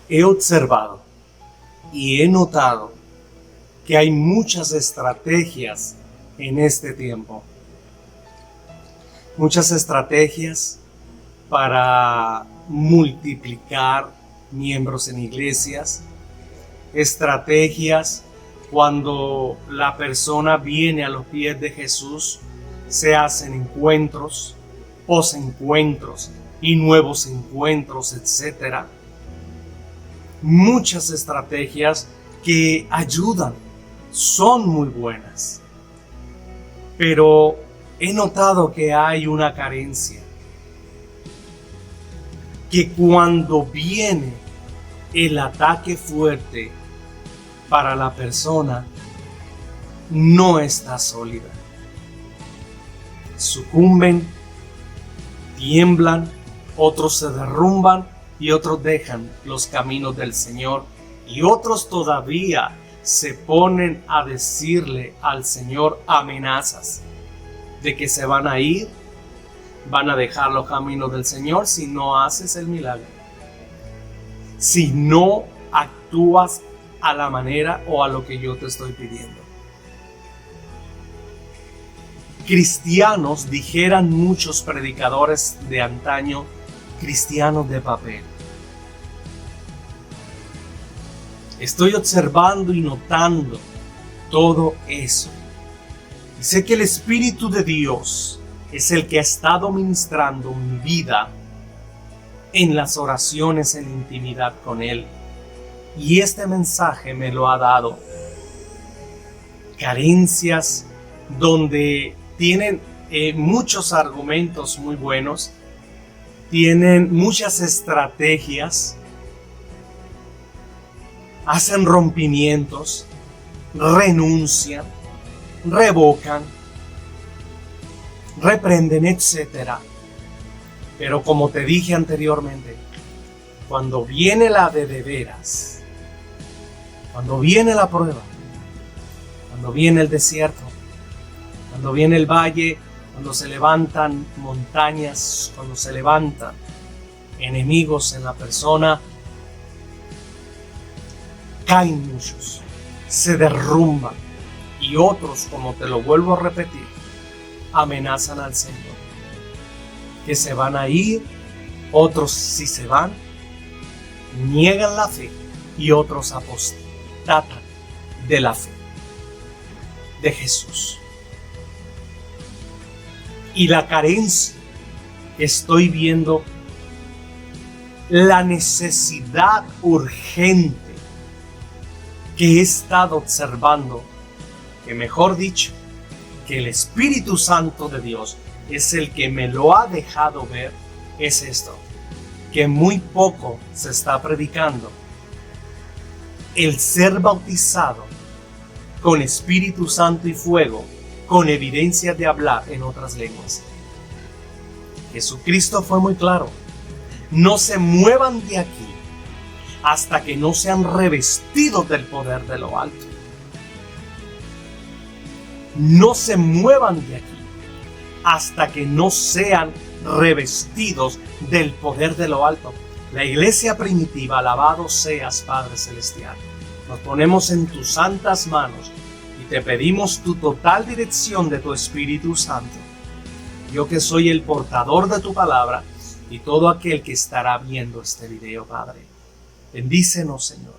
He observado y he notado que hay muchas estrategias en este tiempo. Muchas estrategias para multiplicar miembros en iglesias. Estrategias cuando la persona viene a los pies de Jesús, se hacen encuentros, posencuentros y nuevos encuentros, etc. Muchas estrategias que ayudan, son muy buenas. Pero he notado que hay una carencia. Que cuando viene el ataque fuerte para la persona, no está sólida. Sucumben, tiemblan, otros se derrumban y otros dejan los caminos del Señor. Y otros todavía se ponen a decirle al Señor amenazas de que se van a ir, van a dejar los caminos del Señor si no haces el milagro, si no actúas a la manera o a lo que yo te estoy pidiendo. Cristianos, dijeran muchos predicadores de antaño, cristianos de papel. Estoy observando y notando todo eso. Y sé que el Espíritu de Dios es el que ha estado ministrando mi vida en las oraciones en intimidad con Él. Y este mensaje me lo ha dado. Carencias donde tienen muchos argumentos muy buenos, tienen muchas estrategias, hacen rompimientos, renuncian, revocan, reprenden, etc. Pero como te dije anteriormente, cuando viene la de veras, cuando viene la prueba, cuando viene el desierto, cuando viene el valle, cuando se levantan montañas, cuando se levantan enemigos en la persona, caen muchos, se derrumban y otros, como te lo vuelvo a repetir, amenazan al Señor que se van a ir. Otros, si se van, niegan la fe y otros apostatan de la fe de Jesús. Y la carencia que estoy viendo, la necesidad urgente que he estado observando, que mejor dicho, que el Espíritu Santo de Dios es el que me lo ha dejado ver, es esto, que muy poco se está predicando el ser bautizado con Espíritu Santo y fuego, con evidencia de hablar en otras lenguas. Jesucristo fue muy claro: no se muevan de aquí hasta que no sean revestidos del poder de lo alto. No se muevan de aquí hasta que no sean revestidos del poder de lo alto. La iglesia primitiva, alabado seas, Padre Celestial, nos ponemos en tus santas manos y te pedimos tu total dirección de tu Espíritu Santo. Yo que soy el portador de tu palabra y todo aquel que estará viendo este video, Padre. Bendícenos, Señor.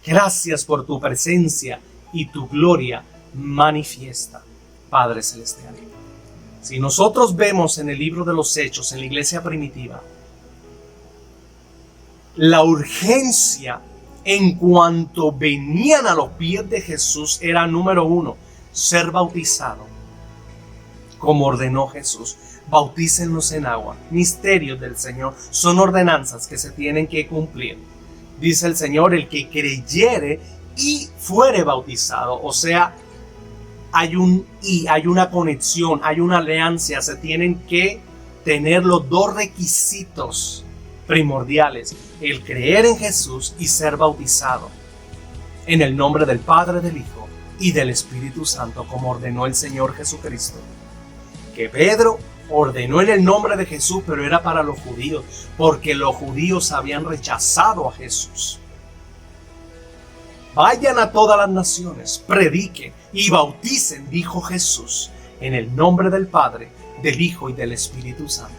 Gracias por tu presencia y tu gloria manifiesta, Padre Celestial. Si nosotros vemos en el libro de los Hechos, en la iglesia primitiva, la urgencia en cuanto venían a los pies de Jesús era, número uno, ser bautizado, como ordenó Jesús. Bautícenlos en agua. Misterios del Señor, son ordenanzas que se tienen que cumplir. Dice el Señor: el que creyere y fuere bautizado. O sea, hay una conexión, hay una alianza. Se tienen que tener los dos requisitos primordiales: el creer en Jesús y ser bautizado en el nombre del Padre, del Hijo y del Espíritu Santo, como ordenó el Señor Jesucristo. Que Pedro ordenó en el nombre de Jesús, pero era para los judíos, porque los judíos habían rechazado a Jesús. Vayan a todas las naciones, prediquen y bauticen, dijo Jesús, en el nombre del Padre, del Hijo y del Espíritu Santo.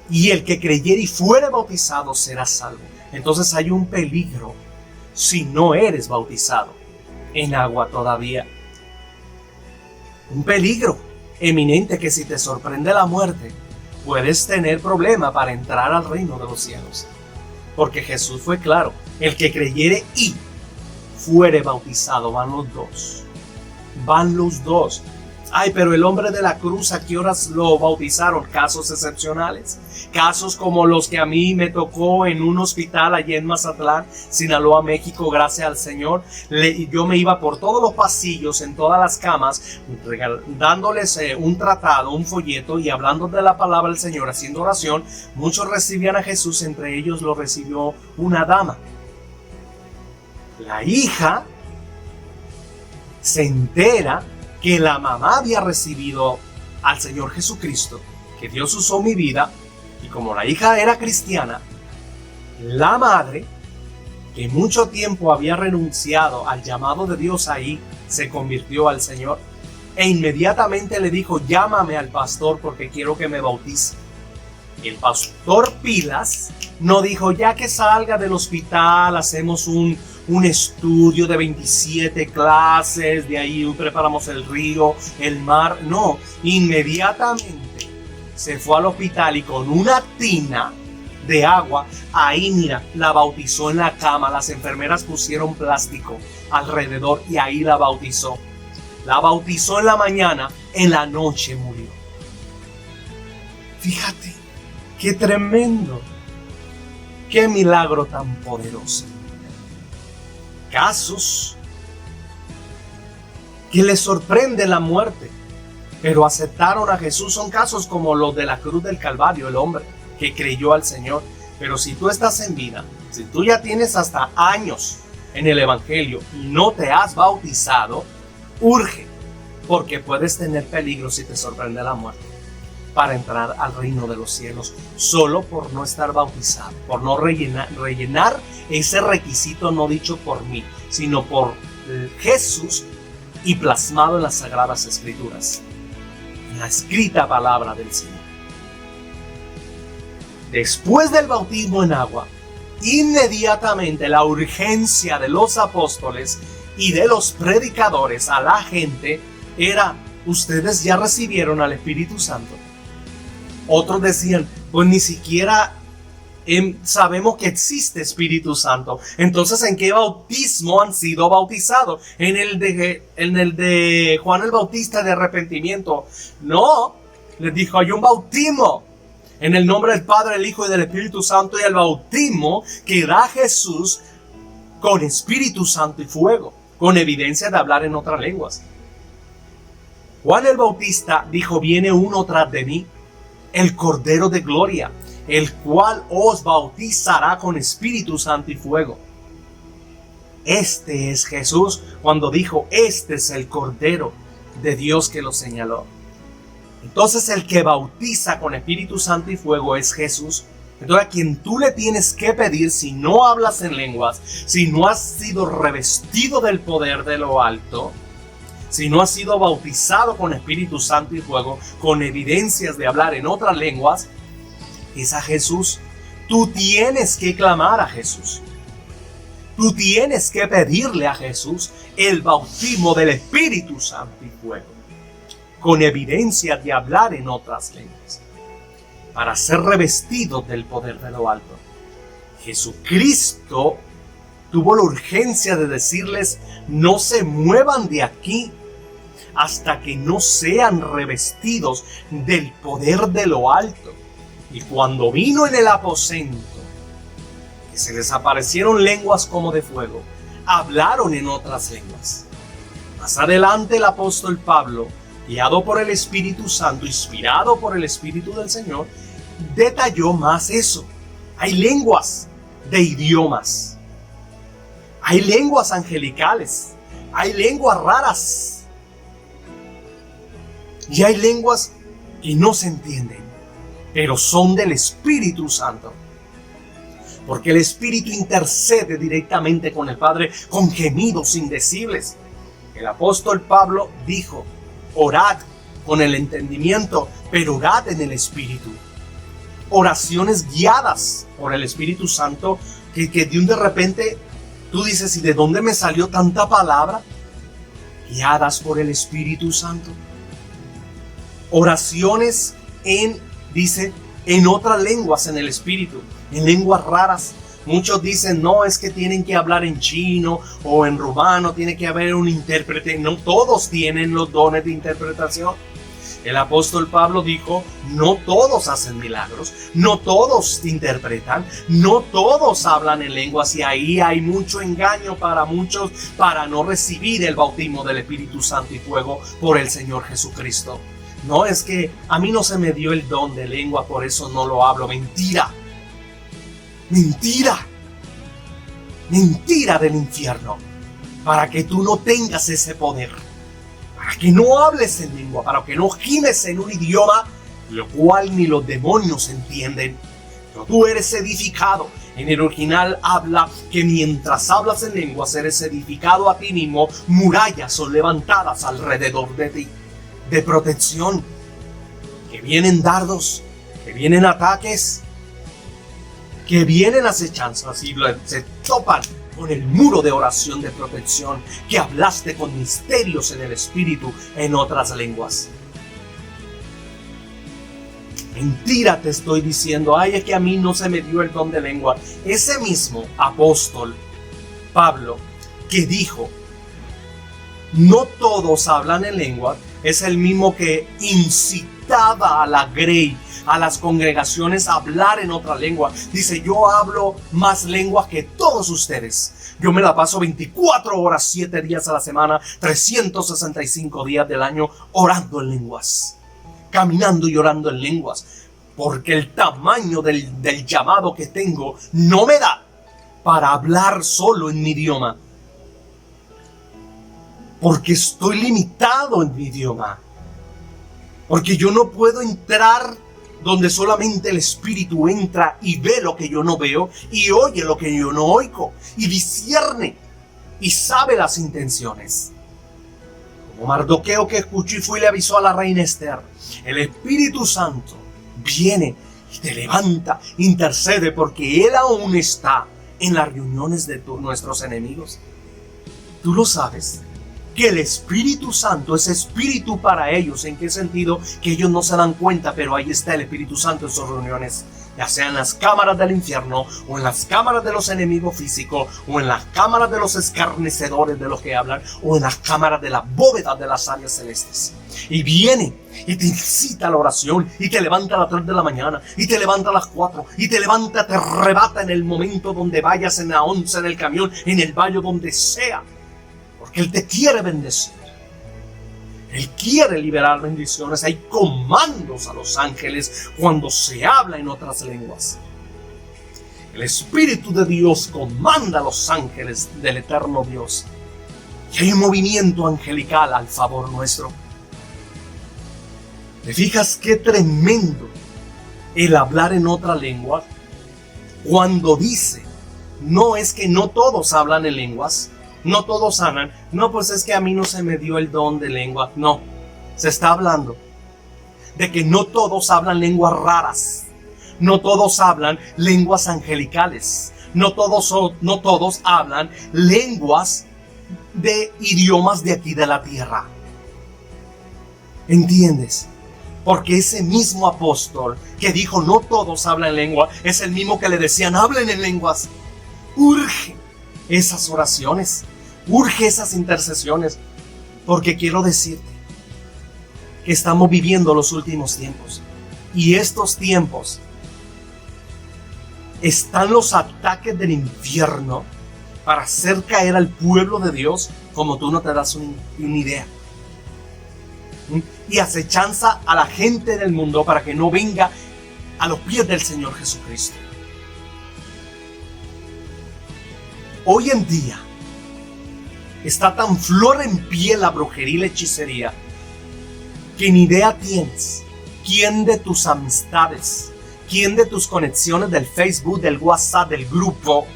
Y el que creyere y fuere bautizado será salvo. Entonces hay un peligro si no eres bautizado en agua todavía. Un peligro eminente que si te sorprende la muerte, puedes tener problema para entrar al reino de los cielos. Porque Jesús fue claro, el que creyere y fuere bautizado, van los dos. Van los dos. Ay, pero el hombre de la cruz, ¿a qué horas lo bautizaron? Casos excepcionales. Casos como los que a mí me tocó en un hospital allí en Mazatlán, Sinaloa, México, gracias al Señor. Yo me iba por todos los pasillos, en todas las camas, dándoles un tratado, un folleto y hablando de la palabra del Señor, haciendo oración. Muchos recibían a Jesús, entre ellos lo recibió una dama. La hija se entera que la mamá había recibido al Señor Jesucristo, que Dios usó mi vida, y como la hija era cristiana, la madre, que mucho tiempo había renunciado al llamado de Dios ahí, se convirtió al Señor, e inmediatamente le dijo, llámame al pastor porque quiero que me bautice. El pastor Pilas no dijo, ya que salga del hospital, hacemos un estudio de 27 clases, de ahí preparamos el río, el mar. No, inmediatamente se fue al hospital y con una tina de agua, ahí mira, la bautizó en la cama. Las enfermeras pusieron plástico alrededor y ahí la bautizó. La bautizó en la mañana, en la noche murió. Fíjate, qué tremendo, qué milagro tan poderoso. Casos que les sorprende la muerte, pero aceptaron a Jesús. Son casos como los de la cruz del Calvario, el hombre que creyó al Señor. Pero si tú estás en vida, si tú ya tienes hasta años en el Evangelio y no te has bautizado, urge, porque puedes tener peligro si te sorprende la muerte para entrar al reino de los cielos, solo por no estar bautizado, por no rellenar ese requisito no dicho por mí, sino por Jesús y plasmado en las Sagradas Escrituras, en la escrita palabra del Señor. Después del bautismo en agua, inmediatamente la urgencia de los apóstoles y de los predicadores a la gente era, ustedes ya recibieron al Espíritu Santo. Otros decían, pues ni siquiera sabemos que existe Espíritu Santo. Entonces, ¿en qué bautismo han sido bautizados? En el de Juan el Bautista de arrepentimiento. No, les dijo, hay un bautismo en el nombre del Padre, del Hijo y del Espíritu Santo, y el bautismo que da Jesús con Espíritu Santo y fuego, con evidencia de hablar en otras lenguas. Juan el Bautista dijo, viene uno tras de mí, el Cordero de Gloria, el cual os bautizará con Espíritu Santo y fuego. Este es Jesús cuando dijo, este es el Cordero de Dios que lo señaló. Entonces el que bautiza con Espíritu Santo y fuego es Jesús. Entonces a quien tú le tienes que pedir, si no hablas en lenguas, si no has sido revestido del poder de lo alto, si no has sido bautizado con Espíritu Santo y fuego, con evidencias de hablar en otras lenguas, es a Jesús. Tú tienes que clamar a Jesús. Tú tienes que pedirle a Jesús el bautismo del Espíritu Santo y fuego, con evidencia de hablar en otras lenguas, para ser revestido del poder de lo alto. Jesucristo tuvo la urgencia de decirles, no se muevan de aquí hasta que no sean revestidos del poder de lo alto. Y cuando vino en el aposento, que se les aparecieron lenguas como de fuego, hablaron en otras lenguas. Más adelante el apóstol Pablo, guiado por el Espíritu Santo, inspirado por el Espíritu del Señor, detalló más eso. Hay lenguas de idiomas, hay lenguas angelicales, hay lenguas raras. Y hay lenguas que no se entienden, pero son del Espíritu Santo. Porque el Espíritu intercede directamente con el Padre con gemidos indecibles. El apóstol Pablo dijo: orad con el entendimiento, pero orad en el Espíritu. Oraciones guiadas por el Espíritu Santo que de repente tú dices: ¿y de dónde me salió tanta palabra? Guiadas por el Espíritu Santo. Oraciones en otras lenguas en el Espíritu, en lenguas raras. Muchos dicen: no, es que tienen que hablar en chino o en rumano, tiene que haber un intérprete. No todos tienen los dones de interpretación. El apóstol Pablo dijo: no todos hacen milagros, no todos interpretan, no todos hablan en lenguas, y ahí hay mucho engaño para muchos para no recibir el bautismo del Espíritu Santo y fuego por el Señor Jesucristo. No, es que a mí no se me dio el don de lengua, por eso no lo hablo. Mentira. Mentira. Mentira del infierno. Para que tú no tengas ese poder. Para que no hables en lengua. Para que no gimes en un idioma, lo cual ni los demonios entienden. Pero tú eres edificado. En el original habla que mientras hablas en lenguas eres edificado a ti mismo. Murallas son levantadas alrededor de ti. De protección, que vienen dardos, que vienen ataques, que vienen acechanzas y se topan con el muro de oración de protección, que hablaste con misterios en el Espíritu en otras lenguas. Mentira te estoy diciendo: ay, es que a mí no se me dio el don de lengua. Ese mismo apóstol Pablo que dijo: no todos hablan en lengua, es el mismo que incitaba a la grey, a las congregaciones a hablar en otra lengua. Dice: yo hablo más lenguas que todos ustedes. Yo me la paso 24 horas, 7 días a la semana, 365 días del año orando en lenguas, caminando y orando en lenguas, porque el tamaño del llamado que tengo no me da para hablar solo en mi idioma. Porque estoy limitado en mi idioma. Porque yo no puedo entrar donde solamente el Espíritu entra y ve lo que yo no veo y oye lo que yo no oigo y discierne y sabe las intenciones. Como Mardoqueo, que escuchó y fue y le avisó a la reina Esther. El Espíritu Santo viene y te levanta, intercede, porque Él aún está en las reuniones de nuestros enemigos. ¿Tú lo sabes? Que el Espíritu Santo es espíritu para ellos. ¿En qué sentido? Que ellos no se dan cuenta, pero ahí está el Espíritu Santo en sus reuniones, ya sea en las cámaras del infierno, o en las cámaras de los enemigos físicos, o en las cámaras de los escarnecedores de los que hablan, o en las cámaras de las bóvedas de las áreas celestes. Y viene y te incita a la oración, y te levanta a las 3 de la mañana, y te levanta a las 4, y te levanta, te arrebata en el momento donde vayas, en la 11, en el camión, en el baño, donde sea. Porque Él te quiere bendecir. Él quiere liberar bendiciones. Hay comandos a los ángeles cuando se habla en otras lenguas. El Espíritu de Dios comanda a los ángeles del eterno Dios. Y hay un movimiento angelical al favor nuestro. ¿Te fijas qué tremendo el hablar en otra lengua? Cuando dice: no, es que no todos hablan en lenguas. No todos hablan. No, pues es que a mí no se me dio el don de lengua. No, se está hablando de que no todos hablan lenguas raras. No todos hablan lenguas angelicales. No todos hablan lenguas de idiomas de aquí de la tierra. ¿Entiendes? Porque ese mismo apóstol que dijo: no todos hablan lengua, es el mismo que le decían: hablen en lenguas. Urge esas oraciones. Urge esas intercesiones, porque quiero decirte que estamos viviendo los últimos tiempos, y estos tiempos están los ataques del infierno para hacer caer al pueblo de Dios como tú no te das una idea, y acechanza a la gente del mundo para que no venga a los pies del Señor Jesucristo. Hoy en día está tan flor en pie la brujería y la hechicería que ni idea tienes quién de tus amistades, quién de tus conexiones del Facebook, del WhatsApp, del grupo,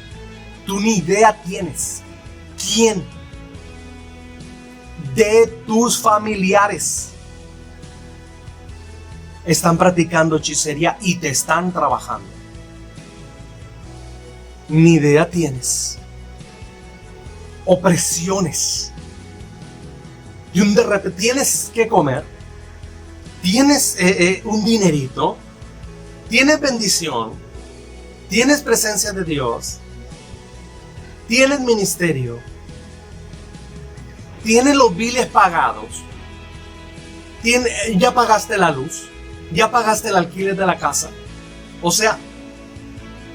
tú ni idea tienes quién de tus familiares están practicando hechicería y te están trabajando. Ni idea tienes. Opresiones. Y de repente tienes que comer, tienes un dinerito, tienes bendición, tienes presencia de Dios, tienes ministerio, tienes los biles pagados, ya pagaste la luz, ya pagaste el alquiler de la casa. O sea,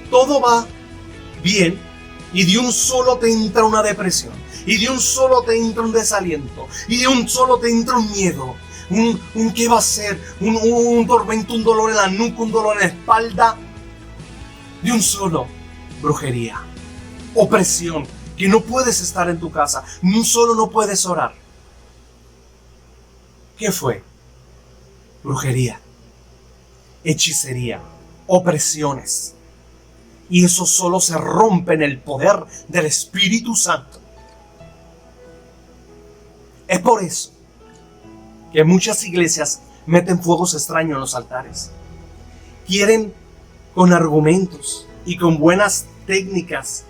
todo va bien y de un solo te entra una depresión. Y de un solo te entra un desaliento. Y de un solo te entra un miedo. Un qué va a ser. Un tormento, un dolor en la nuca, un dolor en la espalda. De un solo. Brujería. Opresión. Que no puedes estar en tu casa. Ni un solo no puedes orar. ¿Qué fue? Brujería. Hechicería. Opresiones. Y eso solo se rompe en el poder del Espíritu Santo. Es por eso que muchas iglesias meten fuegos extraños en los altares. Quieren con argumentos y con buenas técnicas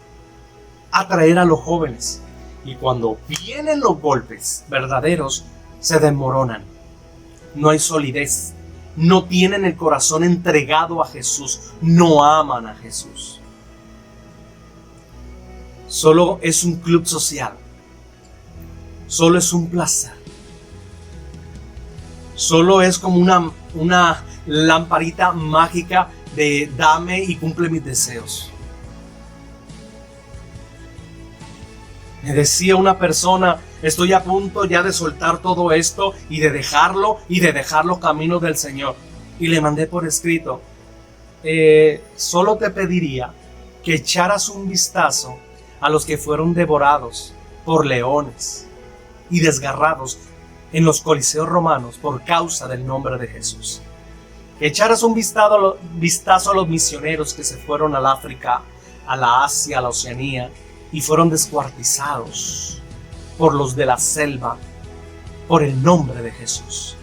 atraer a los jóvenes. Y cuando vienen los golpes verdaderos, se desmoronan. No hay solidez. No tienen el corazón entregado a Jesús. No aman a Jesús. Solo es un club social. Solo es un placer. Solo es como una lamparita mágica de dame y cumple mis deseos. Me decía una persona, estoy a punto ya de soltar todo esto y de dejar los caminos del Señor. Y le mandé por escrito, solo te pediría que echaras un vistazo a los que fueron devorados por leones y desgarrados en los coliseos romanos por causa del nombre de Jesús. Que echaras un vistazo a los misioneros que se fueron al África, a la Asia, a la Oceanía y fueron descuartizados por los de la selva por el nombre de Jesús.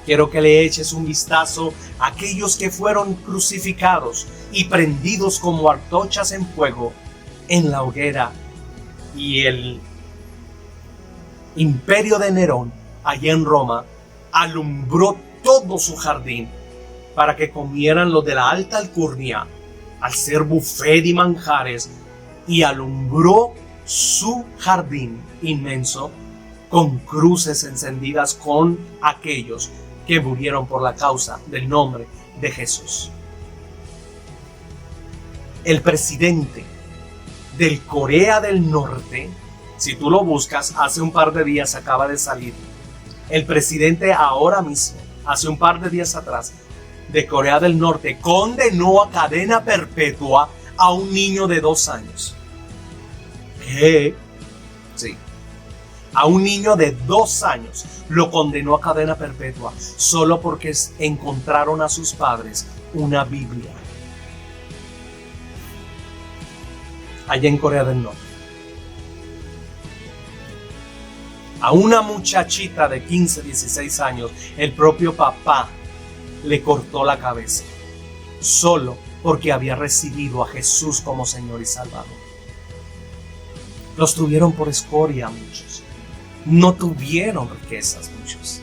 Quiero que le eches un vistazo a aquellos que fueron crucificados y prendidos como antorchas en fuego en la hoguera y el imperio de Nerón, allá en Roma, alumbró todo su jardín para que comieran los de la alta alcurnia, al ser buffet y manjares, y alumbró su jardín inmenso con cruces encendidas con aquellos que murieron por la causa del nombre de Jesús. El presidente del Corea del Norte, si tú lo buscas, hace un par de días acaba de salir. El presidente ahora mismo, hace un par de días atrás, de Corea del Norte, condenó a cadena perpetua a un niño de 2 años. ¿Qué? Sí. A un niño de 2 años lo condenó a cadena perpetua solo porque encontraron a sus padres una Biblia. Allá en Corea del Norte. A una muchachita de 15, 16 años, el propio papá le cortó la cabeza, solo porque había recibido a Jesús como Señor y Salvador. Los tuvieron por escoria muchos. No tuvieron riquezas muchos.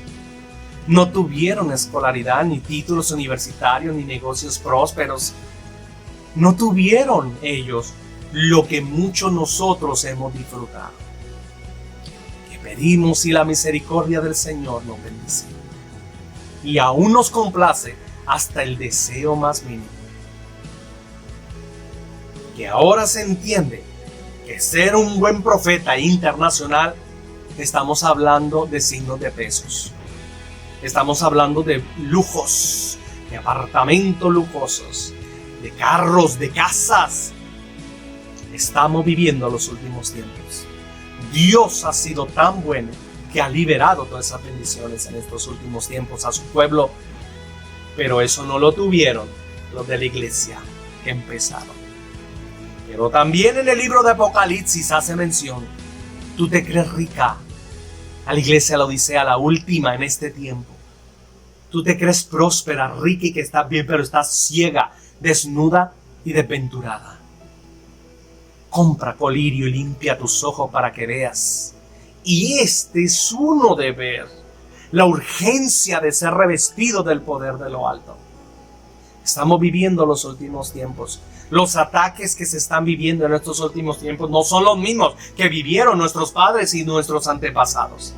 No tuvieron escolaridad, ni títulos universitarios, ni negocios prósperos. No tuvieron ellos lo que muchos nosotros hemos disfrutado. Pedimos y la misericordia del Señor nos bendice. Y aún nos complace hasta el deseo más mínimo. Que ahora se entiende que ser un buen profeta internacional, estamos hablando de signos de pesos. Estamos hablando de lujos, de apartamentos lujosos, de carros, de casas. Estamos viviendo los últimos tiempos. Dios ha sido tan bueno que ha liberado todas esas bendiciones en estos últimos tiempos a su pueblo. Pero eso no lo tuvieron los de la iglesia que empezaron. Pero también en el libro de Apocalipsis hace mención: tú te crees rica. A la iglesia la Odisea, la última en este tiempo. Tú te crees próspera, rica y que estás bien, pero estás ciega, desnuda y desventurada. Compra colirio y limpia tus ojos para que veas. Y este es uno de ver la urgencia de ser revestido del poder de lo alto. Estamos viviendo los últimos tiempos. Los ataques que se están viviendo en estos últimos tiempos no son los mismos que vivieron nuestros padres y nuestros antepasados.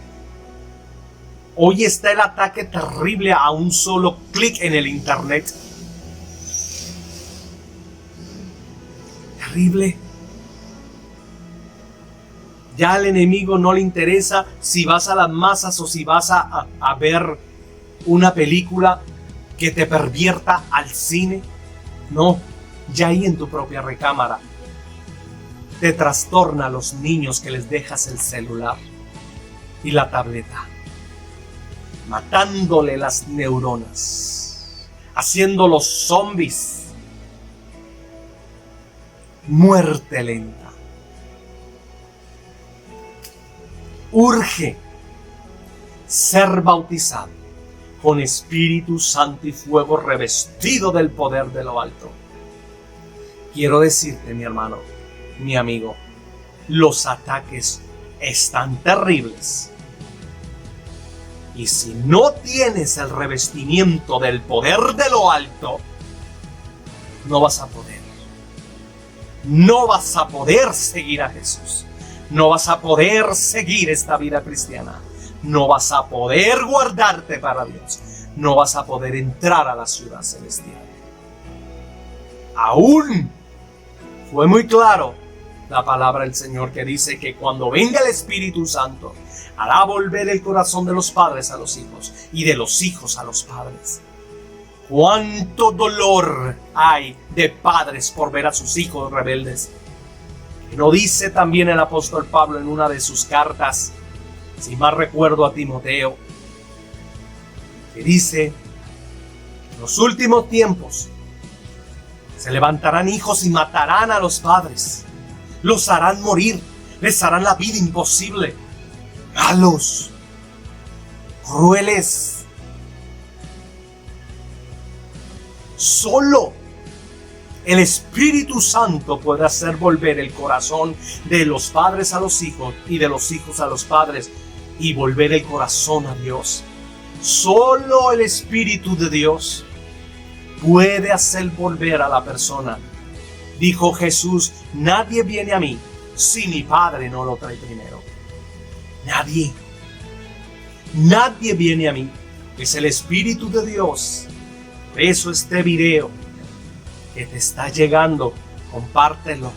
Hoy está el ataque terrible a un solo clic en el internet. Terrible. Ya al enemigo no le interesa si vas a las masas o si vas a ver una película que te pervierta al cine. No, ya ahí en tu propia recámara te trastorna a los niños que les dejas el celular y la tableta, matándole las neuronas, haciéndolos zombies. Muerte lenta. Urge ser bautizado con Espíritu Santo y fuego, revestido del poder de lo alto. Quiero decirte, mi hermano, mi amigo, los ataques están terribles. Y si no tienes el revestimiento del poder de lo alto, no vas a poder. No vas a poder seguir a Jesús. No vas a poder seguir esta vida cristiana. No vas a poder guardarte para Dios. No vas a poder entrar a la ciudad celestial. Aún fue muy claro la palabra del Señor que dice que cuando venga el Espíritu Santo, hará volver el corazón de los padres a los hijos y de los hijos a los padres. Cuánto dolor hay de padres por ver a sus hijos rebeldes. ¿No dice también el apóstol Pablo en una de sus cartas, si mal recuerdo, a Timoteo, que dice: en los últimos tiempos se levantarán hijos y matarán a los padres, los harán morir, les harán la vida imposible, malos, crueles? Solo el Espíritu Santo puede hacer volver el corazón de los padres a los hijos y de los hijos a los padres y volver el corazón a Dios. Solo el Espíritu de Dios puede hacer volver a la persona. Dijo Jesús: nadie viene a mí si mi Padre no lo trae primero. Nadie. Nadie viene a mí. Es el Espíritu de Dios. Por eso este video que te está llegando, compártelo,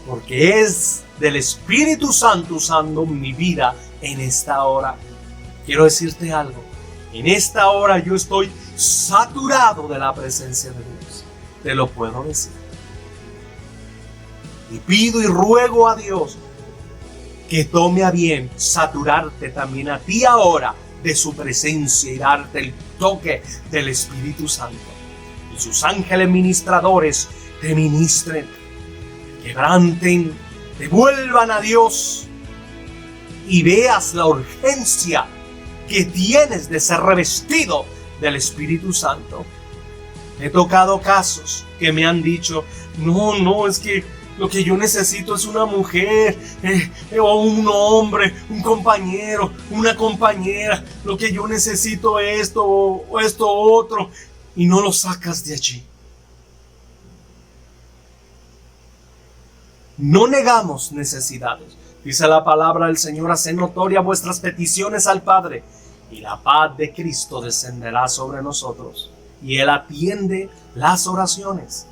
porque es del Espíritu Santo usando mi vida en esta hora. Quiero decirte algo: en esta hora yo estoy saturado de la presencia de Dios, te lo puedo decir, y pido y ruego a Dios que tome a bien saturarte también a ti ahora de su presencia y darte el toque del Espíritu Santo. Y sus ángeles ministradores te ministren, quebranten, devuelvan a Dios y veas la urgencia que tienes de ser revestido del Espíritu Santo. He tocado casos que me han dicho: no, es que lo que yo necesito es una mujer, o un hombre, un compañero, una compañera. Lo que yo necesito es esto o esto otro. Y no lo sacas de allí. No negamos necesidades. Dice la palabra del Señor: haced notoria vuestras peticiones al Padre, y la paz de Cristo descenderá sobre nosotros. Y Él atiende las oraciones.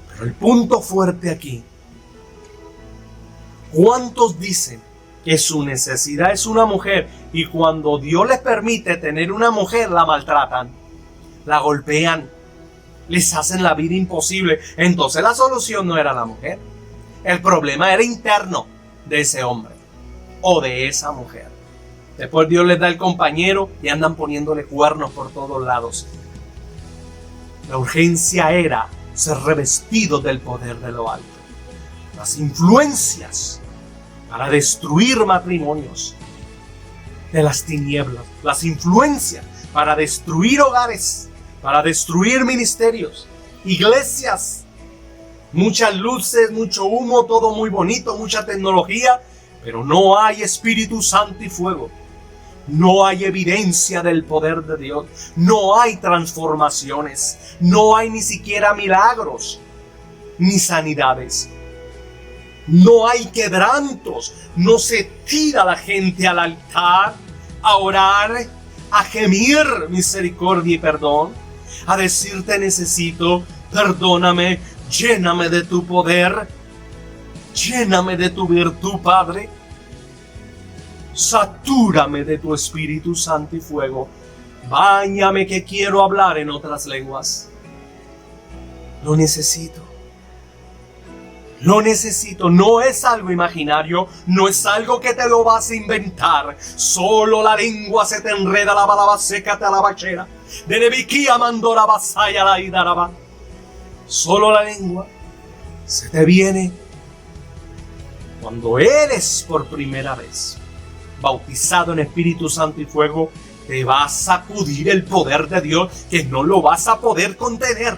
Pero el punto fuerte aquí: ¿cuántos dicen que su necesidad es una mujer, y cuando Dios les permite tener una mujer la maltratan, la golpean, les hacen la vida imposible? Entonces la solución no era la mujer, el problema era interno de ese hombre. o de esa mujer. Después Dios les da el compañero y andan poniéndole cuernos por todos lados. La urgencia era ser revestidos del poder de lo alto. Las influencias para destruir matrimonios de las tinieblas. Las influencias para destruir hogares, para destruir ministerios, iglesias. Muchas luces, mucho humo, todo muy bonito, mucha tecnología, pero no hay Espíritu Santo y fuego. No hay evidencia del poder de Dios. No hay transformaciones. No hay ni siquiera milagros ni sanidades. No hay quebrantos. No se tira la gente al altar a orar, a gemir misericordia y perdón, a decir te necesito, perdóname, lléname de tu poder, lléname de tu virtud, Padre. Satúrame de tu Espíritu Santo y fuego. Báñame que quiero hablar en otras lenguas. Lo necesito. Lo necesito. No es algo imaginario. No es algo que te lo vas a inventar. Solo la lengua se te enreda, la balaba seca te la bachera. De nebiquía mandó la vasalla la idaraba. Solo la lengua se te viene cuando eres por primera vez bautizado en Espíritu Santo y fuego. Te va a sacudir el poder de Dios que no lo vas a poder contener.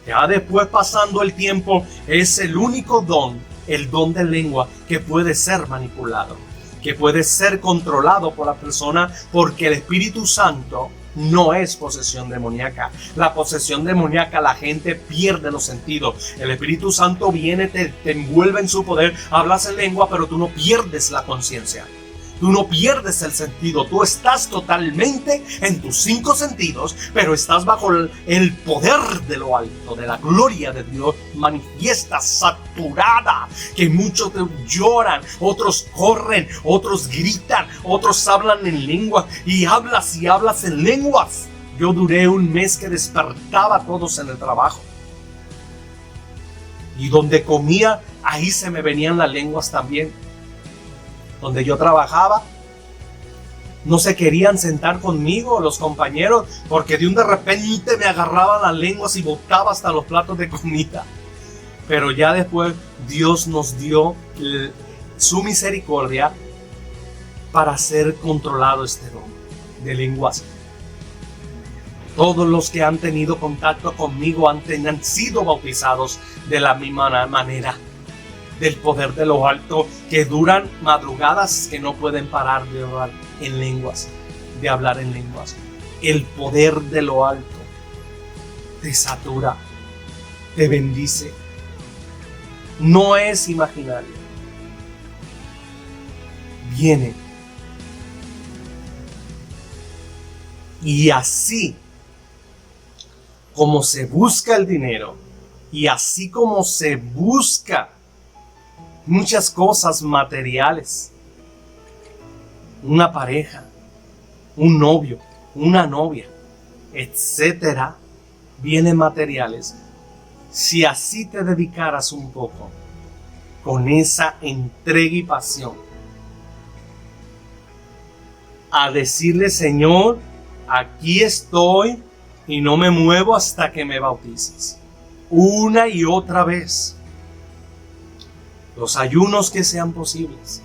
Ya después, pasando el tiempo, es el único don, el don de lengua, que puede ser manipulado, que puede ser controlado por la persona, porque el Espíritu Santo no es posesión demoníaca. La posesión demoníaca, la gente pierde los sentidos. El Espíritu Santo viene, te envuelve en su poder, hablas en lengua, pero tú no pierdes la conciencia. Tú no pierdes el sentido. Tú estás totalmente en tus 5 sentidos, pero estás bajo el poder de lo alto, de la gloria de Dios manifiesta, saturada, que muchos lloran, otros corren, otros gritan, otros hablan en lenguas y hablas en lenguas. Yo duré un mes que despertaba a todos en el trabajo. Y donde comía, ahí se me venían las lenguas también. Donde yo trabajaba, no se querían sentar conmigo los compañeros, porque de repente me agarraban las lenguas y botaba hasta los platos de comida. Pero ya después Dios nos dio su misericordia para ser controlado este don de lenguas. Todos los que han tenido contacto conmigo han sido bautizados de la misma manera. Del poder de lo alto, que duran madrugadas, que no pueden parar de hablar en lenguas, de hablar en lenguas. El poder de lo alto te satura, te bendice. No es imaginario. Viene. Y así como se busca el dinero, y así como se busca muchas cosas materiales, una pareja, un novio, una novia, etcétera, bienes materiales. Si así te dedicaras un poco con esa entrega y pasión a decirle, Señor, aquí estoy y no me muevo hasta que me bautices, una y otra vez. Los ayunos que sean posibles,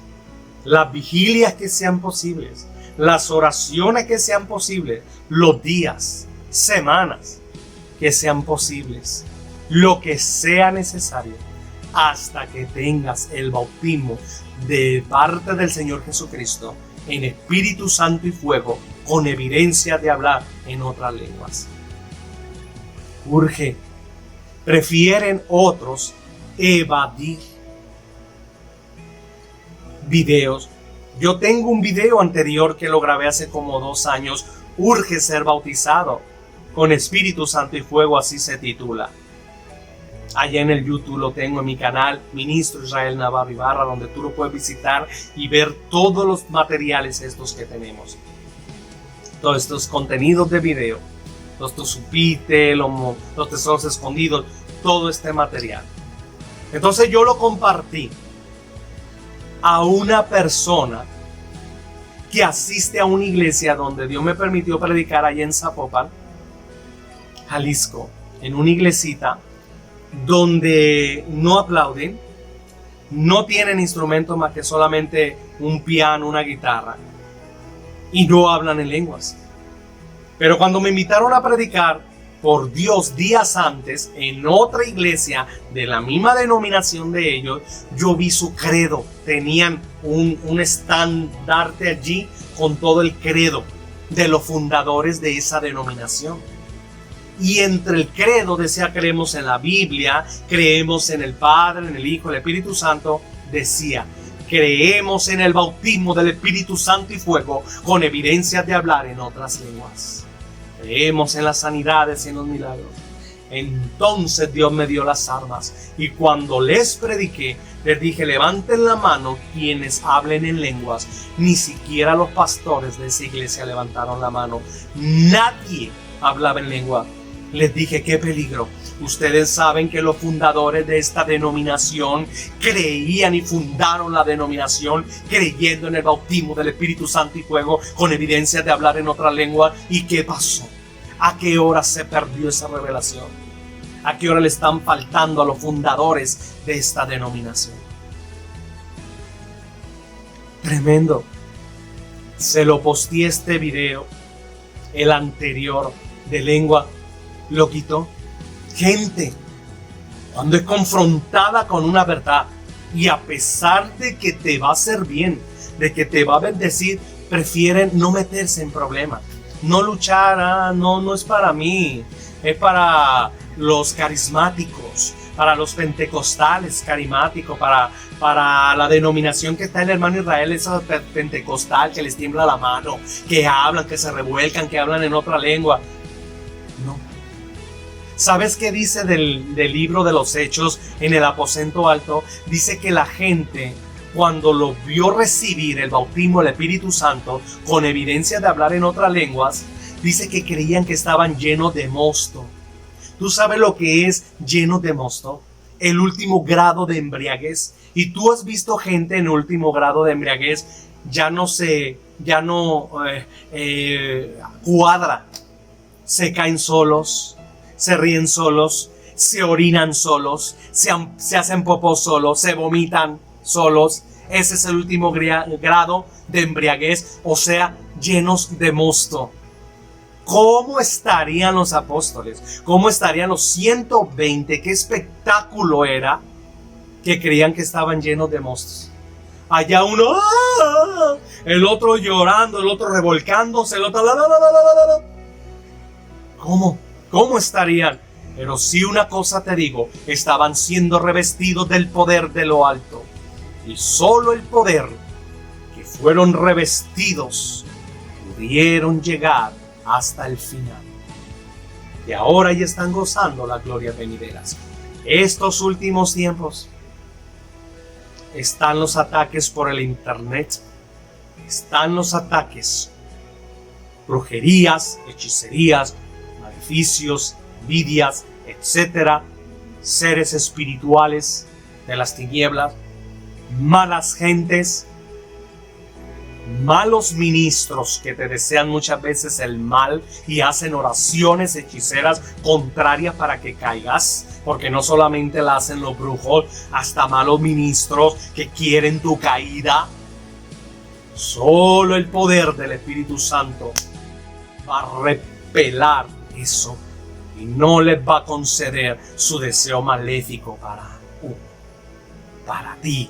las vigilias que sean posibles, las oraciones que sean posibles, los días, semanas que sean posibles, lo que sea necesario, hasta que tengas el bautismo de parte del Señor Jesucristo en Espíritu Santo y fuego, con evidencia de hablar en otras lenguas. Urge. Prefieren otros evadir videos. Yo tengo un video anterior que lo grabé hace como 2 años. Urge ser bautizado con Espíritu Santo y fuego, así se titula. Allá en el YouTube lo tengo en mi canal, Ministro Israel Navarro Ibarra, donde tú lo puedes visitar y ver todos los materiales estos que tenemos. Todos estos contenidos de video, los Tuzupite, los tesoros escondidos, todo este material. Entonces yo lo compartí a una persona que asiste a una iglesia donde Dios me permitió predicar allá en Zapopan, Jalisco, en una iglesita donde no aplauden, no tienen instrumentos más que solamente un piano, una guitarra, y no hablan en lenguas. Pero cuando me invitaron a predicar, por Dios, días antes, en otra iglesia de la misma denominación de ellos, yo vi su credo. Tenían un estandarte allí con todo el credo de los fundadores de esa denominación. Y entre el credo decía: creemos en la Biblia, creemos en el Padre, en el Hijo, en el Espíritu Santo. Decía: creemos en el bautismo del Espíritu Santo y fuego, con evidencias de hablar en otras lenguas. Creemos en las sanidades y en los milagros. Entonces Dios me dio las armas, y cuando les prediqué, les dije: levanten la mano quienes hablen en lenguas. Ni siquiera los pastores de esa iglesia levantaron la mano. Nadie hablaba en lengua. Les dije: qué peligro. Ustedes saben que los fundadores de esta denominación creían y fundaron la denominación creyendo en el bautismo del Espíritu Santo y fuego, con evidencias de hablar en otra lengua. ¿Y qué pasó? ¿A qué hora se perdió esa revelación? ¿A qué hora le están faltando a los fundadores de esta denominación? Tremendo. Se lo posteé este video, el anterior de lengua, lo quitó. Gente, cuando es confrontada con una verdad, y a pesar de que te va a hacer bien, de que te va a bendecir, prefieren no meterse en problemas, no luchar. No es para mí, es para los carismáticos, para los pentecostales carismáticos, para la denominación que está el hermano Israel, esa pentecostal que les tiembla la mano, que hablan, que se revuelcan, que hablan en otra lengua. No. ¿Sabes qué dice del libro de los Hechos en el aposento alto? Dice que la gente, cuando lo vio recibir el bautismo del Espíritu Santo con evidencia de hablar en otras lenguas, dice que creían que estaban llenos de mosto. ¿Tú sabes lo que es llenos de mosto? El último grado de embriaguez. Y tú has visto gente en último grado de embriaguez, ya no cuadra. Se caen solos, se ríen solos, se orinan solos, se hacen popó solos, se vomitan solos. Ese es el último grado de embriaguez, o sea, llenos de mosto. ¿Cómo estarían los apóstoles? ¿Cómo estarían los 120? ¿Qué espectáculo era que creían que estaban llenos de mostos? Allá uno, ¡ah!, el otro llorando, el otro revolcándose, el otro, ¿Cómo estarían? Pero sí, una cosa te digo: estaban siendo revestidos del poder de lo alto. Y solo el poder que fueron revestidos pudieron llegar hasta el final. Y ahora ya están gozando las glorias venideras. Estos últimos tiempos están los ataques por el internet. Están los ataques, brujerías, hechicerías, maleficios, envidias, etcétera, seres espirituales de las tinieblas, malas gentes, malos ministros que te desean muchas veces el mal y hacen oraciones hechiceras contrarias para que caigas, porque no solamente la hacen los brujos, hasta malos ministros que quieren tu caída. Solo el poder del Espíritu Santo va a repelar eso y no les va a conceder su deseo maléfico para ti.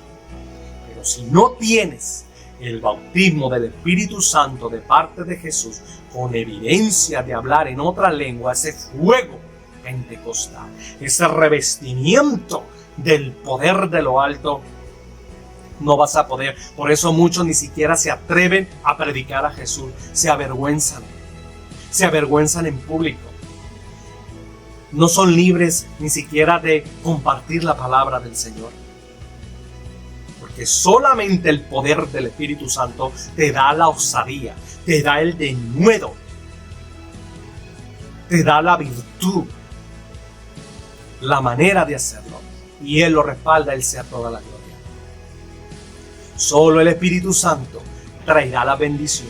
Pero si no tienes el bautismo del Espíritu Santo de parte de Jesús, con evidencia de hablar en otra lengua, ese fuego pentecostal, ese revestimiento del poder de lo alto, no vas a poder. Por eso muchos ni siquiera se atreven a predicar a Jesús. Se avergüenzan en público. No son libres ni siquiera de compartir la palabra del Señor. Porque solamente el poder del Espíritu Santo te da la osadía, te da el denuedo, te da la virtud, la manera de hacerlo. Y Él lo respalda, Él sea toda la gloria. Solo el Espíritu Santo traerá la bendición.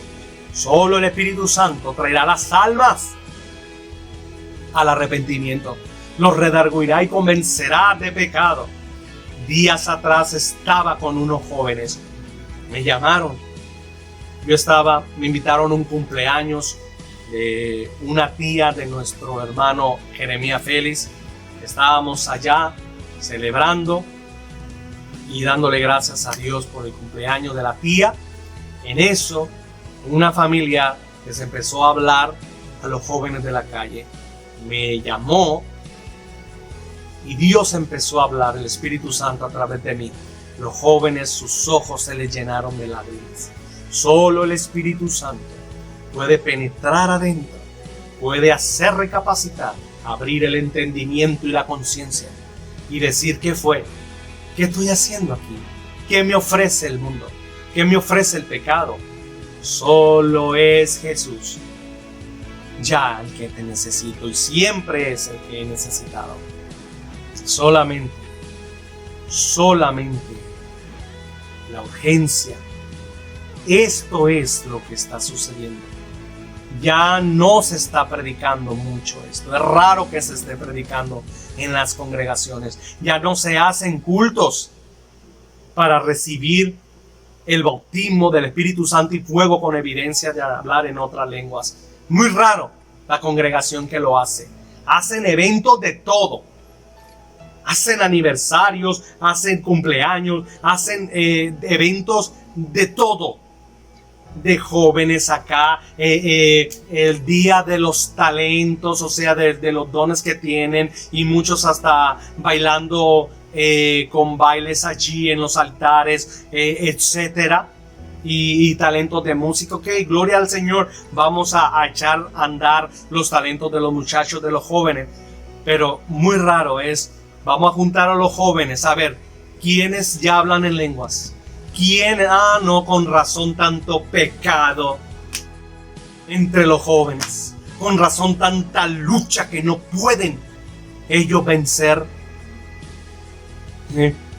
Solo el Espíritu Santo traerá las almas al arrepentimiento. Los redarguirá y convencerá de pecado. Días atrás estaba con unos jóvenes. Me llamaron. Me invitaron a un cumpleaños de una tía de nuestro hermano Jeremías Félix. Estábamos allá celebrando y dándole gracias a Dios por el cumpleaños de la tía. En eso, una familia les empezó a hablar a los jóvenes de la calle. Me llamó y Dios empezó a hablar, el Espíritu Santo a través de mí. Los jóvenes, sus ojos se les llenaron de lágrimas. Solo el Espíritu Santo puede penetrar adentro, puede hacer recapacitar, abrir el entendimiento y la conciencia y decir qué fue, qué estoy haciendo aquí, qué me ofrece el mundo, qué me ofrece el pecado. Solo es Jesús ya el que te necesito y siempre es el que he necesitado. Solamente la urgencia. Esto es lo que está sucediendo. Ya no se está predicando mucho esto. Es raro que se esté predicando en las congregaciones. Ya no se hacen cultos para recibir el bautismo del Espíritu Santo y fuego con evidencia de hablar en otras lenguas. Muy raro la congregación que lo hace. Hacen eventos de todo. Hacen aniversarios, hacen cumpleaños, hacen eventos de todo. De jóvenes acá, el día de los talentos, o sea, de los dones que tienen, y muchos hasta bailando con bailes allí en los altares, etcétera, y talentos de música. Ok, gloria al Señor, vamos a echar a andar los talentos de los muchachos, de los jóvenes, pero muy raro es, vamos a juntar a los jóvenes, a ver, ¿quiénes ya hablan en lenguas? ¿Quién? No, con razón tanto pecado entre los jóvenes. Con razón tanta lucha que no pueden ellos vencer.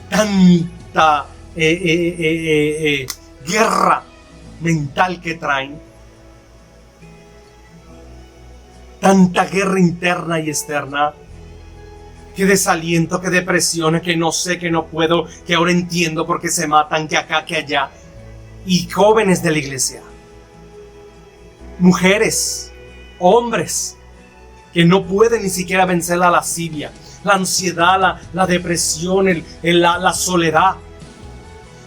Tanta guerra mental que traen. Tanta guerra interna y externa. Qué desaliento, qué depresiones, que no sé, que no puedo, que ahora entiendo por qué se matan, que acá, que allá. Y jóvenes de la iglesia, mujeres, hombres, que no pueden ni siquiera vencer la lascivia, la ansiedad, la depresión, la soledad.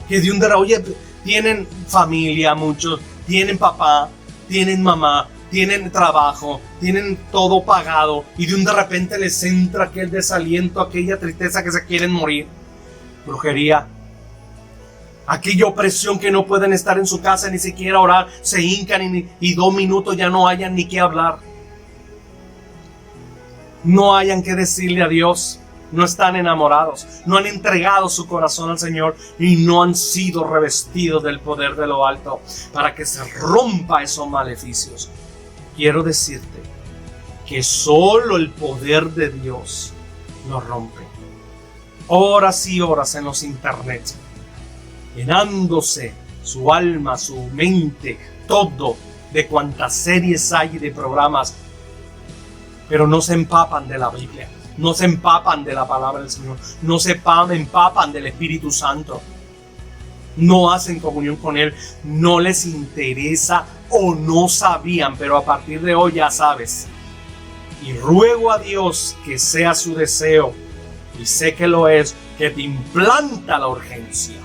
Que de un día, oye, tienen familia muchos, tienen papá, tienen mamá, tienen trabajo, tienen todo pagado y de repente les entra aquel desaliento, aquella tristeza que se quieren morir. Brujería. Aquella opresión que no pueden estar en su casa ni siquiera orar, se hincan y 2 minutos ya no hayan ni qué hablar. No hayan que decirle a Dios. No están enamorados, no han entregado su corazón al Señor y no han sido revestidos del poder de lo alto para que se rompa esos maleficios. Quiero decirte que solo el poder de Dios nos rompe. Horas y horas en los internet, llenándose su alma, su mente, todo de cuantas series hay y de programas, pero no se empapan de la Biblia, no se empapan de la palabra del Señor, no se empapan del Espíritu Santo. No hacen comunión con Él, no les interesa o no sabían, pero a partir de hoy ya sabes. Y ruego a Dios que sea su deseo, y sé que lo es, que te implanta la urgencia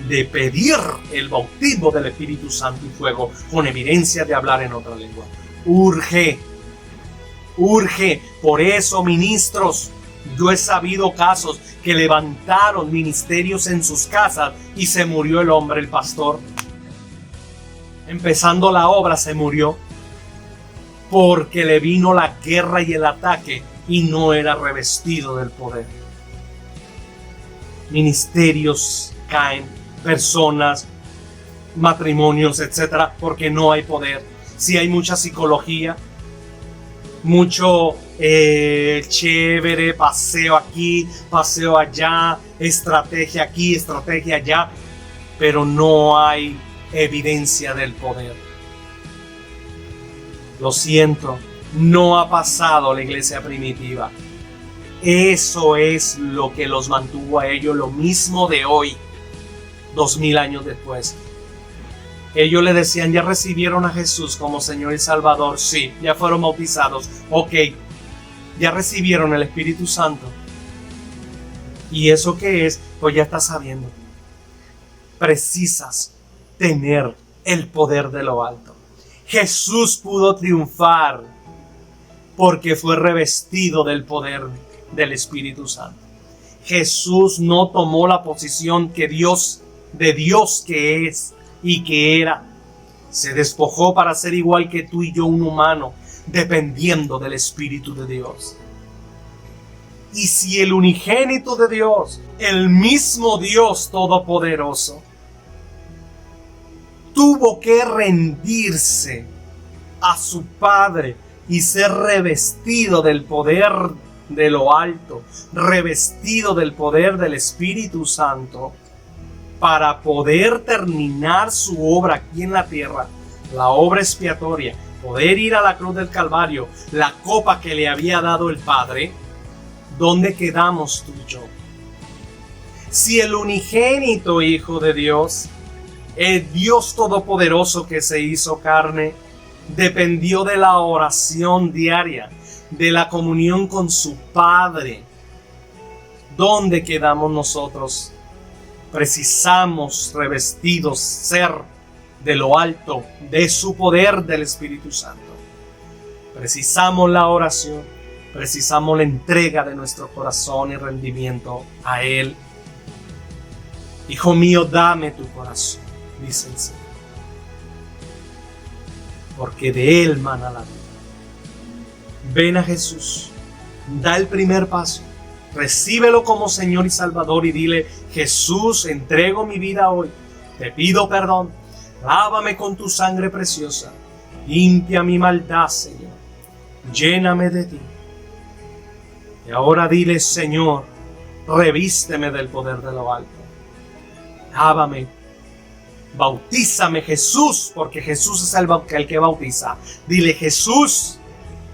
de pedir el bautismo del Espíritu Santo y fuego con evidencia de hablar en otra lengua. Urge. Por eso, ministros, yo he sabido casos que levantaron ministerios en sus casas y se murió el hombre, el pastor. Empezando la obra se murió porque le vino la guerra y el ataque y no era revestido del poder. Ministerios caen, personas, matrimonios, etcétera, porque no hay poder. Sí hay mucha psicología, mucho chévere, paseo aquí, paseo allá, estrategia aquí, estrategia allá, pero no hay evidencia del poder. Lo siento, no ha pasado la iglesia primitiva. Eso es lo que los mantuvo a ellos, lo mismo de hoy, 2000 años después. Ellos le decían, ¿ya recibieron a Jesús como Señor y Salvador? Sí. ¿Ya fueron bautizados? Ok. ¿Ya recibieron el Espíritu Santo? ¿Y eso qué es? Pues ya estás sabiendo. Precisas tener el poder de lo alto. Jesús pudo triunfar porque fue revestido del poder del Espíritu Santo. Jesús no tomó la posición de Dios que es y que era. Se despojó para ser igual que tú y yo, un humano, dependiendo del Espíritu de Dios. Y si el unigénito de Dios, el mismo Dios todopoderoso, tuvo que rendirse a su Padre y ser revestido del poder de lo alto, revestido del poder del Espíritu Santo, para poder terminar su obra aquí en la tierra, la obra expiatoria, poder ir a la cruz del Calvario, la copa que le había dado el Padre, ¿dónde quedamos tú y yo? Si el unigénito Hijo de Dios, el Dios todopoderoso que se hizo carne, dependió de la oración diaria, de la comunión con su Padre, ¿dónde quedamos nosotros? Precisamos revestidos, ser de lo alto, de su poder del Espíritu Santo. Precisamos la oración, precisamos la entrega de nuestro corazón y rendimiento a Él. Hijo mío, dame tu corazón, dice el Señor, porque de Él mana la vida. Ven a Jesús, da el primer paso, recíbelo como Señor y Salvador y dile: Jesús, entrego mi vida hoy, te pido perdón, lávame con tu sangre preciosa, limpia mi maldad, Señor, lléname de ti. Y ahora dile: Señor, revísteme del poder de lo alto, lávame, bautízame, Jesús, porque Jesús es el que bautiza. Dile: Jesús,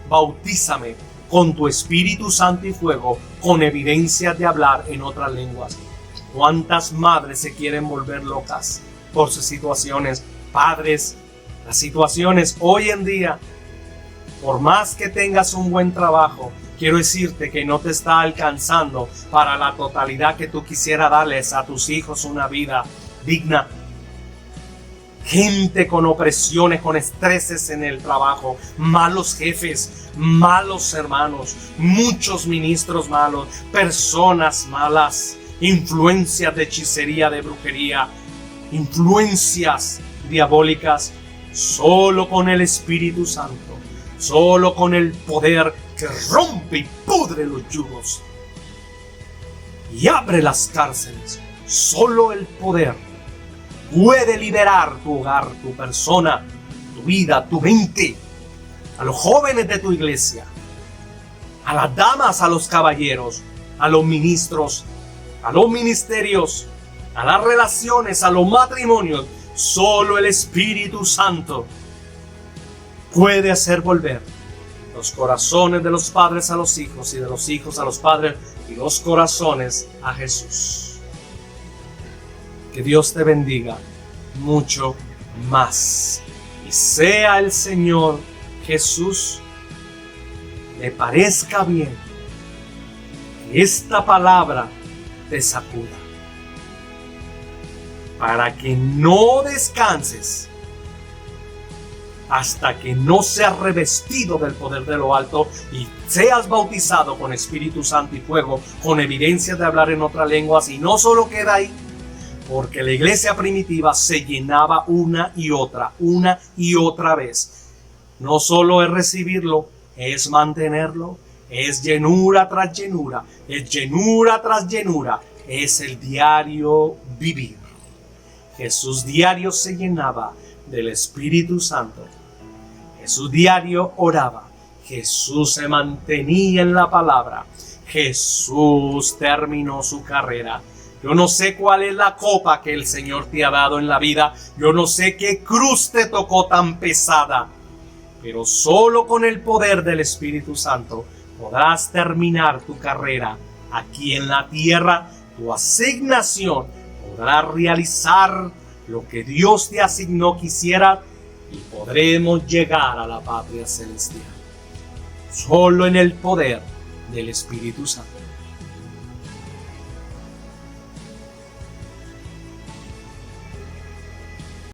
bautízame con tu Espíritu Santo y fuego, con evidencias de hablar en otras lenguas. ¿Cuántas madres se quieren volver locas por sus situaciones? Padres, las situaciones hoy en día, por más que tengas un buen trabajo, quiero decirte que no te está alcanzando para la totalidad que tú quisieras darles a tus hijos una vida digna. Gente con opresiones, con estreses en el trabajo, malos jefes, malos hermanos, muchos ministros malos, personas malas, influencias de hechicería, de brujería, influencias diabólicas. Solo con el Espíritu Santo, solo con el poder que rompe y pudre los yugos y abre las cárceles, solo el poder puede liberar tu hogar, tu persona, tu vida, tu mente, a los jóvenes de tu iglesia, a las damas, a los caballeros, a los ministros, a los ministerios, a las relaciones, a los matrimonios. Solo el Espíritu Santo puede hacer volver los corazones de los padres a los hijos y de los hijos a los padres y los corazones a Jesús. Que Dios te bendiga mucho más. Y sea el Señor Jesús, le parezca bien que esta palabra te sacuda, para que no descanses hasta que no seas revestido del poder de lo alto y seas bautizado con Espíritu Santo y fuego, con evidencia de hablar en otras lenguas. Y no solo queda ahí, porque la iglesia primitiva se llenaba una y otra vez. No solo es recibirlo, es mantenerlo, es llenura tras llenura, es llenura tras llenura, es el diario vivir. Jesús diario se llenaba del Espíritu Santo. Jesús diario oraba. Jesús se mantenía en la palabra. Jesús terminó su carrera. Yo no sé cuál es la copa que el Señor te ha dado en la vida. Yo no sé qué cruz te tocó tan pesada. Pero solo con el poder del Espíritu Santo podrás terminar tu carrera aquí en la tierra. Tu asignación podrás realizar lo que Dios te asignó que hicieras y podremos llegar a la patria celestial. Solo en el poder del Espíritu Santo.